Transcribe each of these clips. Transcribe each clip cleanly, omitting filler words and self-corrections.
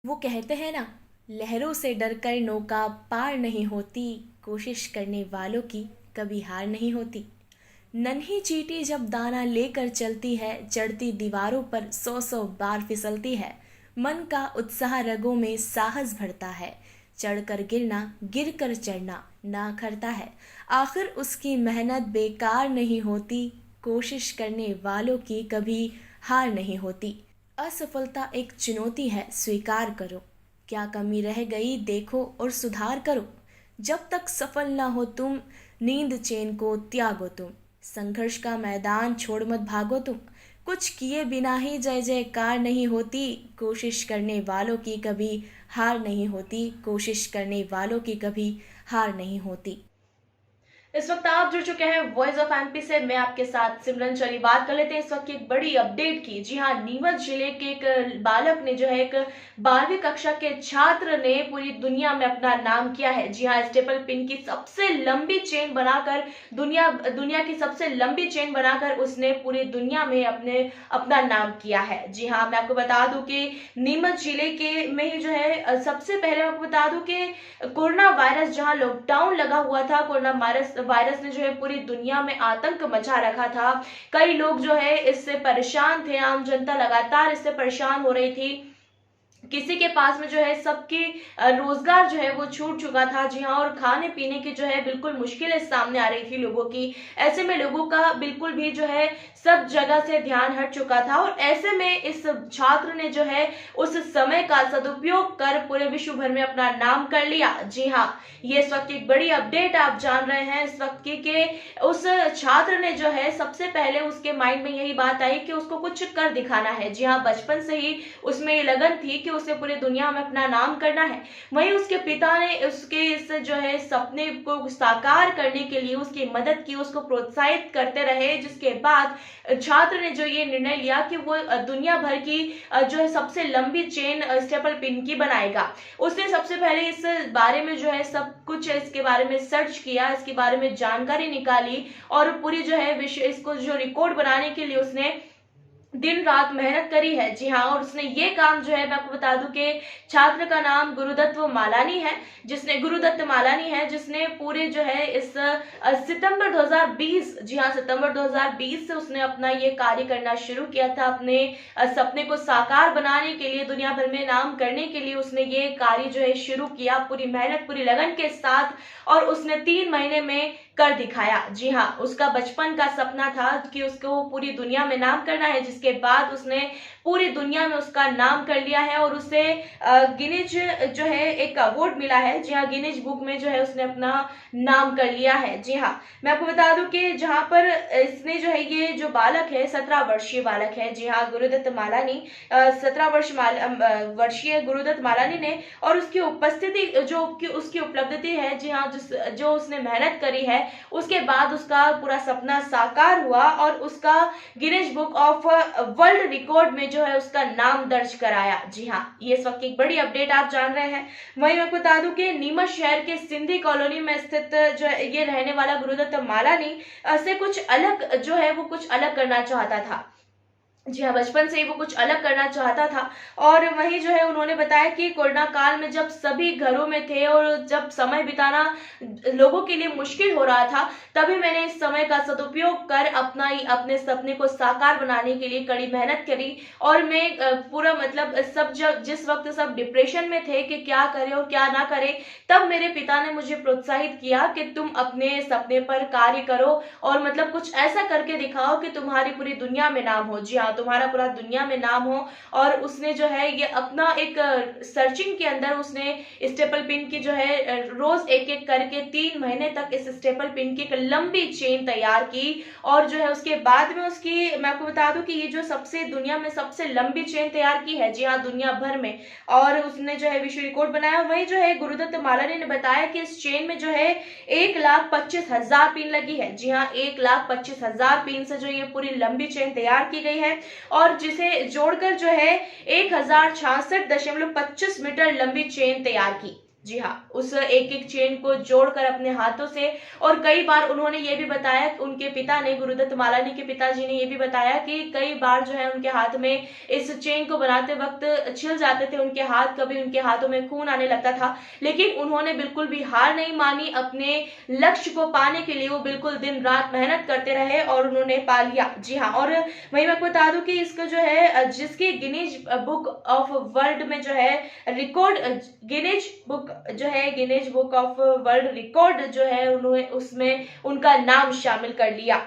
वो कहते हैं ना, लहरों से डरकर नौका पार नहीं होती, कोशिश करने वालों की कभी हार नहीं होती। नन्ही चींटी जब दाना लेकर चलती है, चढ़ती दीवारों पर सौ सौ बार फिसलती है। मन का उत्साह रगों में साहस भरता है, चढ़कर गिरना गिर कर चढ़ना ना करता है। आखिर उसकी मेहनत बेकार नहीं होती, कोशिश करने वालों की कभी हार नहीं होती। असफलता एक चुनौती है, स्वीकार करो। क्या कमी रह गई देखो और सुधार करो। जब तक सफल ना हो तुम, नींद चैन को त्यागो तुम। संघर्ष का मैदान छोड़ मत भागो तुम। कुछ किए बिना ही जय जयकार नहीं होती, कोशिश करने वालों की कभी हार नहीं होती, कोशिश करने वालों की कभी हार नहीं होती। इस वक्त आप जुड़ चुके हैं वॉइस ऑफ एमपी से। मैं आपके साथ सिमरन। चलिए बात कर लेते हैं इस वक्त की एक बड़ी अपडेट की। जी हाँ, नीमच जिले के एक बालक ने जो है, एक 12वीं कक्षा के छात्र ने पूरी दुनिया में अपना नाम किया है। जी हाँ, स्टेपल पिन की सबसे लंबी चेन बनाकर दुनिया दुनिया की सबसे लंबी चेन बनाकर उसने पूरी दुनिया में अपना नाम किया है। जी हाँ, मैं आपको बता दूं कि नीमच जिले के में ही जो है, सबसे पहले आपको बता दूं कि कोरोना वायरस जहां लॉकडाउन लगा हुआ था, कोरोना वायरस ने जो है पूरी दुनिया में आतंक मचा रखा था। कई लोग जो है इससे परेशान थे, आम जनता लगातार इससे परेशान हो रही थी। किसी के पास में जो है सबकी रोजगार जो है वो छूट चुका था। जी हाँ, और खाने पीने की जो है बिल्कुल मुश्किलें सामने आ रही थी लोगों की। ऐसे में लोगों का बिल्कुल भी जो है सब जगह से ध्यान हट चुका था, और ऐसे में इस छात्र ने जो है उस समय का सदुपयोग कर पूरे विश्व भर में अपना नाम कर लिया। जी हाँ, ये इस वक्त की बड़ी अपडेट आप जान रहे हैं इस वक्त की, कि उस छात्र ने जो है सबसे पहले उसके माइंड में यही बात आई कि उसको कुछ कर दिखाना है। जी हाँ, बचपन से ही उसमें ये लगन थी कि उसे पूरी दुनिया में अपना नाम करना है। वहीं उसके पिता ने उसके इस जो है सपने को साकार करने के लिए उसकी मदद की, उसको प्रोत्साहित करते रहे, जिसके बाद छात्र ने जो ये निर्णय लिया कि वो दुनिया भर की जो है सबसे लंबी चेन स्टेपल पिन की बनाएगा। उसने सबसे पहले इस बारे में जो है सब कुछ इसके बारे में सर्च किया, इसके बारे में जानकारी निकाली, और पूरी जो है विश्व इसको जो रिकॉर्ड बनाने के लिए उसने दिन रात मेहनत करी है। जी हाँ, और उसने ये काम जो है, मैं आपको बता दूं कि छात्र का नाम गुरुदत्त मालानी है, जिसने पूरे जो है इस सितंबर 2020, जी हाँ, सितंबर 2020 से उसने अपना ये कार्य करना शुरू किया था। अपने सपने को साकार बनाने के लिए, दुनिया भर में नाम करने के लिए उसने ये कार्य जो है शुरू किया, पूरी मेहनत पूरी लगन के साथ, और उसने 3 महीने में कर दिखाया। जी हाँ, उसका बचपन का सपना था कि उसको पूरी दुनिया में नाम करना है, जिसके बाद उसने पूरी दुनिया में उसका नाम कर लिया है, और उसे गिनीज जो है एक अवार्ड मिला है। जी हाँ, गिनीज बुक में जो है उसने अपना नाम कर लिया है। जी हाँ, मैं आपको बता दूं कि जहां पर इसने जो है, ये जो बालक है 17 वर्षीय बालक है। जी हाँ, गुरुदत्त मालानी, 17 वर्षीय गुरुदत्त मालानी ने, और उसकी उपस्थिति जो उसकी उपलब्धि है, जी हाँ, जो उसने मेहनत करी है, उसके बाद उसका पूरा सपना साकार हुआ, और उसका Guinness book of world record में जो है उसका नाम दर्ज कराया। जी हाँ, ये इस वक्त की बड़ी अपडेट आप जान रहे हैं। वहीं मैं बता दूं कि नीमच शहर के सिंधी कॉलोनी में स्थित जो है ये रहने वाला गुरुदत्त मालानी से कुछ अलग जो है वो कुछ अलग करना चाहता था। जी हाँ, बचपन से ही वो कुछ अलग करना चाहता था। और वहीं जो है उन्होंने बताया कि कोरोना काल में जब सभी घरों में थे और जब समय बिताना लोगों के लिए मुश्किल हो रहा था, तभी मैंने इस समय का सदुपयोग कर अपने सपने को साकार बनाने के लिए कड़ी मेहनत करी। और मैं पूरा मतलब सब जब जिस वक्त सब डिप्रेशन में थे कि क्या करें और क्या ना करें, तब मेरे पिता ने मुझे प्रोत्साहित किया कि तुम अपने सपने पर कार्य करो, और मतलब कुछ ऐसा करके दिखाओ कि तुम्हारी पूरी दुनिया में नाम हो। जी हाँ, तुम्हारा पूरा दुनिया में नाम हो। और उसने जो है ये अपना एक सर्चिंग के अंदर उसने स्टेपल पिन की जो है रोज एक एक करके 3 महीने तक इस स्टेपल पिन की एक लंबी चेन तैयार की। और जो है उसके बाद में उसकी, मैं आपको बता दूं कि ये जो सबसे दुनिया में सबसे लंबी चेन तैयार की है, जी हाँ, दुनिया भर में, और उसने जो है विश्व रिकॉर्ड बनाया। वही जो है गुरुदत्त मालानी ने बताया कि इस चेन में जो है 1,25,000 पिन लगी है। जी हाँ, 1,25,000 पिन से जो ये पूरी लंबी चेन तैयार की गई है, और जिसे जोड़कर जो है 1,066.25 मीटर लंबी चेन तैयार की। जी हाँ, उस एक-एक चेन को जोड़कर अपने हाथों से। और कई बार उन्होंने ये भी बताया, उनके पिता ने, गुरुदत्त मालानी के पिताजी ने ये भी बताया कि कई बार जो है उनके हाथ में इस चेन को बनाते वक़्त छिल जाते थे उनके हाथ, कभी उनके हाथों में खून आने लगता था। लेकिन उन्होंने बिल्कुल भी हार नहीं मानी, अपने लक्ष्य को पाने के लिए वो बिल्कुल दिन-रात मेहनत करते रहे और उन्होंने पा लिया। जी हाँ, और वहीं मैं आपको बता दूँ कि इसका जो है जिसकी गिनीज़ बुक ऑफ वर्ल्ड में जो है रिकॉर्ड, गिनीज बुक जो है, Guinness book of world record जो है, उन्होंने उसमें उनका नाम शामिल कर लिया।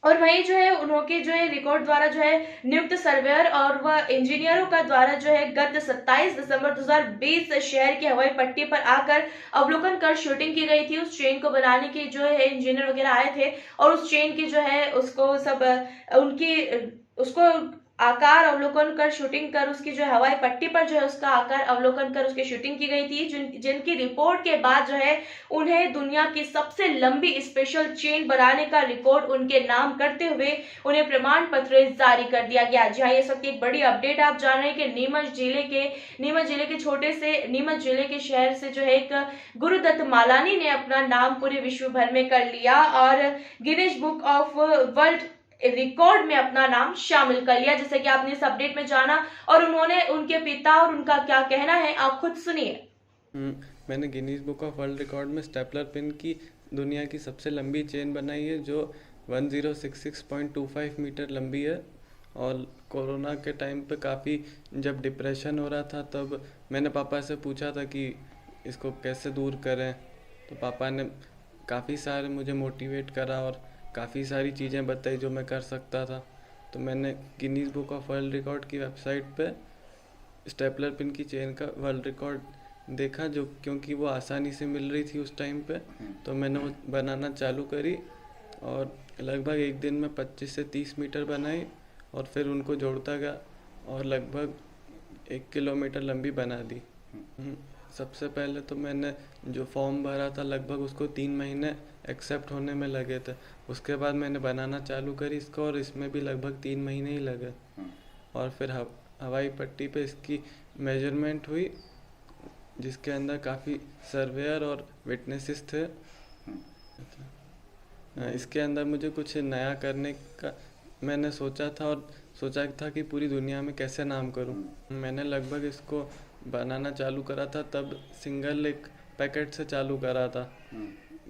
और वहीं जो है उन्होंने जो है रिकॉर्ड द्वारा जो है नियुक्त सर्वेयर और वह इंजीनियरों का द्वारा जो है गत 27 दिसंबर 2020 शहर की हवाई पट्टी पर आकर अवलोकन कर शूटिंग की गई थी। उस ट्रेन को बनाने की जो है इंजीनियर वगैरह आए थे और उस ट्रेन की जो है उसको सब उनकी उसको आकार अवलोकन कर शूटिंग कर, उसकी जो हवाई पट्टी पर जो है उसका आकार अवलोकन कर उसकी शूटिंग की गई थी, जिनकी रिपोर्ट के बाद जो है उन्हें दुनिया की सबसे लंबी स्पेशल चेन बनाने का रिकॉर्ड उनके नाम करते हुए उन्हें प्रमाण पत्र जारी कर दिया गया। जी हाँ, ये सबकी एक बड़ी अपडेट आप जान रहे हैं कि नीमच जिले के छोटे से नीमच जिले के शहर से जो है एक गुरुदत्त मालानी ने अपना नाम पूरे विश्व भर में कर लिया और Guinness book of world record में अपना नाम शामिल कर लिया, जैसे कि आपने इस अपडेट में जाना। और उन्होंने, उनके पिता और उनका क्या कहना है, आप खुद सुनिए। मैंने Guinness book of world record में स्टेपलर पिन की दुनिया की सबसे लंबी चेन बनाई है, जो 1066.25 मीटर लंबी है। और कोरोना के टाइम पे काफ़ी जब डिप्रेशन हो रहा था, तब मैंने पापा से पूछा था कि इसको कैसे दूर करें, तो पापा ने काफ़ी सारे मुझे मोटिवेट करा और काफ़ी सारी चीज़ें बताई जो मैं कर सकता था। तो मैंने Guinness book of world record की वेबसाइट पे स्टेपलर पिन की चेन का वर्ल्ड रिकॉर्ड देखा, जो क्योंकि वो आसानी से मिल रही थी उस टाइम पे, तो मैंने वो बनाना चालू करी और लगभग एक दिन में 25 से 30 मीटर बनाई और फिर उनको जोड़ता गया और लगभग 1 किलोमीटर लंबी बना दी। सबसे पहले तो मैंने जो फॉर्म भरा था लगभग उसको 3 महीने एक्सेप्ट होने में लगे थे। उसके बाद मैंने बनाना चालू करी इसको और इसमें भी लगभग 3 महीने ही लगे। और फिर हवाई पट्टी पे इसकी मेजरमेंट हुई, जिसके अंदर काफ़ी सर्वेयर और विटनेसेस थे। इसके अंदर मुझे कुछ नया करने का मैंने सोचा था कि पूरी दुनिया में कैसे नाम करूं। मैंने लगभग इसको बनाना चालू करा था, तब सिंगल एक पैकेट से चालू करा था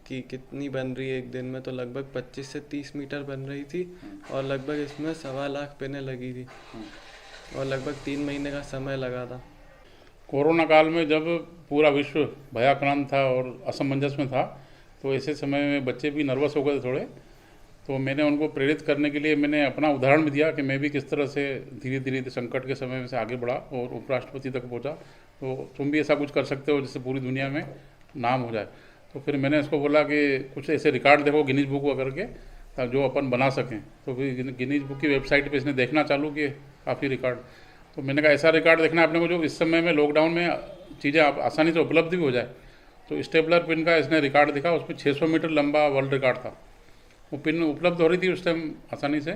कि कितनी बन रही है एक दिन में, तो लगभग 25 से 30 मीटर बन रही थी और लगभग इसमें 1.25 लाख पिनें लगी थी और लगभग 3 महीने का समय लगा था। कोरोना काल में जब पूरा विश्व भयाक्रांत था और असमंजस में था, तो ऐसे समय में बच्चे भी नर्वस हो गए थे थोड़े। तो मैंने उनको प्रेरित करने के लिए मैंने अपना उदाहरण भी दिया कि मैं भी किस तरह से धीरे धीरे संकट के समय में से आगे बढ़ा और उपराष्ट्रपति तक पहुंचा। तो तुम भी ऐसा कुछ कर सकते हो जिससे पूरी दुनिया में नाम हो जाए। तो फिर मैंने इसको बोला कि कुछ ऐसे रिकॉर्ड देखो गिनीज बुक वगैरह के, जो अपन बना सकें। तो फिर गिनीज बुक की वेबसाइट पर इसने देखना चालू किए काफ़ी रिकॉर्ड। तो मैंने कहा ऐसा रिकॉर्ड देखना है अपने को जो इस समय में लॉकडाउन में चीज़ें आसानी से उपलब्ध भी हो जाए। तो स्टेपलर पिन का इसने रिकॉर्ड देखा, उसमें 600 मीटर लंबा वर्ल्ड रिकॉर्ड था। वो पिन उपलब्ध हो रही थी उस टाइम आसानी से।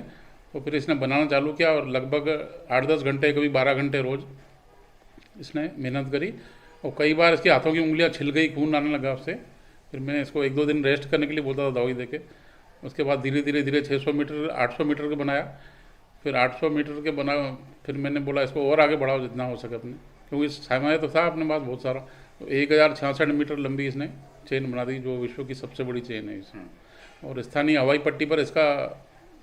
तो फिर इसने बनाना चालू किया और लगभग 8-10 घंटे, कभी 12 घंटे रोज़ इसने मेहनत करी। और कई बार इसके हाथों की उंगलियां छिल गई, खून आने लगा उससे। फिर मैंने इसको 1-2 दिन रेस्ट करने के लिए बोलता था दवाई देके। उसके बाद धीरे धीरे 600 मीटर 800 मीटर के बनाया। फिर 800 मीटर के बना, फिर मैंने बोला इसको और आगे बढ़ाओ जितना हो सके अपने, क्योंकि समय तो था अपने पास बहुत सारा। तो 1066 मीटर लंबी इसने चेन बना दी, जो विश्व की सबसे बड़ी चेन है इसमें। और स्थानीय हवाई पट्टी पर इसका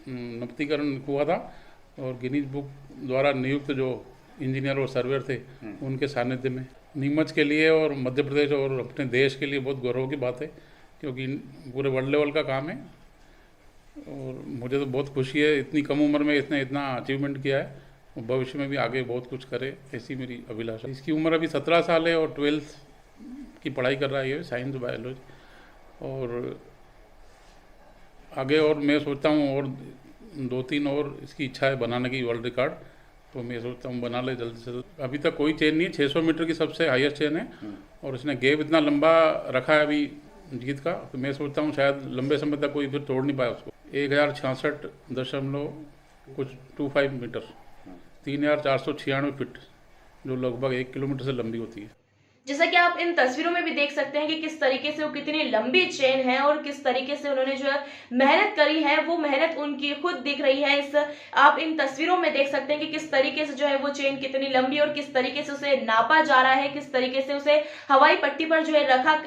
नवीनीकरण हुआ था और गिनीज बुक द्वारा नियुक्त जो इंजीनियर और सर्वेयर थे उनके सानिध्य में। नीमच के लिए और मध्य प्रदेश और अपने देश के लिए बहुत गौरव की बात है, क्योंकि पूरे वर्ल्ड लेवल का काम है। और मुझे तो बहुत खुशी है, इतनी कम उम्र में इसने इतना अचीवमेंट किया है और भविष्य में भी आगे बहुत कुछ करे, ऐसी मेरी अभिलाषा। इसकी उम्र अभी 17 साल है और 12th की पढ़ाई कर रहा है, साइंस बायोलॉजी। और आगे और मैं सोचता हूँ और 2-3 और इसकी इच्छा है बनाने की वर्ल्ड रिकॉर्ड। तो मैं सोचता हूँ बना ले जल्द से जल्द। अभी तक कोई चेन नहीं है, 600 मीटर की सबसे हाईएस्ट चेन है और इसने गैप इतना लंबा रखा है अभी जीत का। तो मैं सोचता हूँ शायद लंबे समय तक कोई फिर तोड़ नहीं पाया उसको। 1066.25 मीटर, 3496 फीट, जो लगभग 1 किलोमीटर से लंबी होती है। जैसा कि आप इन तस्वीरों में भी देख सकते हैं कि किस तरीके से वो कितनी लंबी चेन है और किस तरीके से उन्होंने जो है मेहनत करी है, वो मेहनत उनकी खुद दिख रही है। इस आप इन तस्वीरों में देख सकते हैं कि किस तरीके से जो है वो चेन कितनी लंबी और किस तरीके से उसे नापा जा रहा है, किस तरीके से उसे हवाई पट्टी पर जो है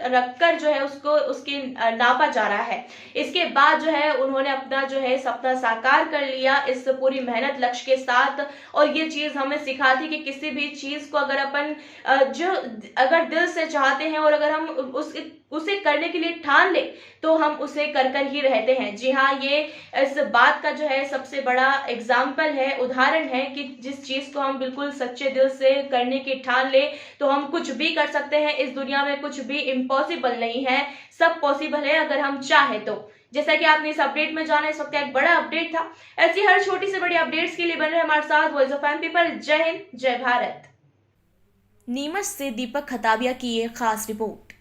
रखकर जो है उसको उसकी नापा जा रहा है। इसके बाद जो है उन्होंने अपना जो है सपना साकार कर लिया इस पूरी मेहनत लक्ष्य के साथ। और ये चीज हमें सिखाती कि किसी भी चीज को अगर अपन अगर दिल से चाहते हैं और अगर हम उसे करने के लिए ठान ले तो हम उसे कर ही रहते हैं। जी हाँ, ये इस बात का जो है सबसे बड़ा एग्जाम्पल है, उदाहरण है कि जिस चीज को हम बिल्कुल सच्चे दिल से करने की ठान ले तो हम कुछ भी कर सकते हैं। इस दुनिया में कुछ भी इम्पॉसिबल नहीं है, सब पॉसिबल है अगर हम चाहे तो। जैसा कि आपने इस अपडेट में जाना, इस वक्त एक बड़ा अपडेट था। ऐसी हर छोटी से बड़ी अपडेट्स के लिए बने रहे हमारे साथ वॉइस ऑफ एमपी पर। जय हिंद, जय भारत। नीमच से दीपक खताबिया की ये खास रिपोर्ट।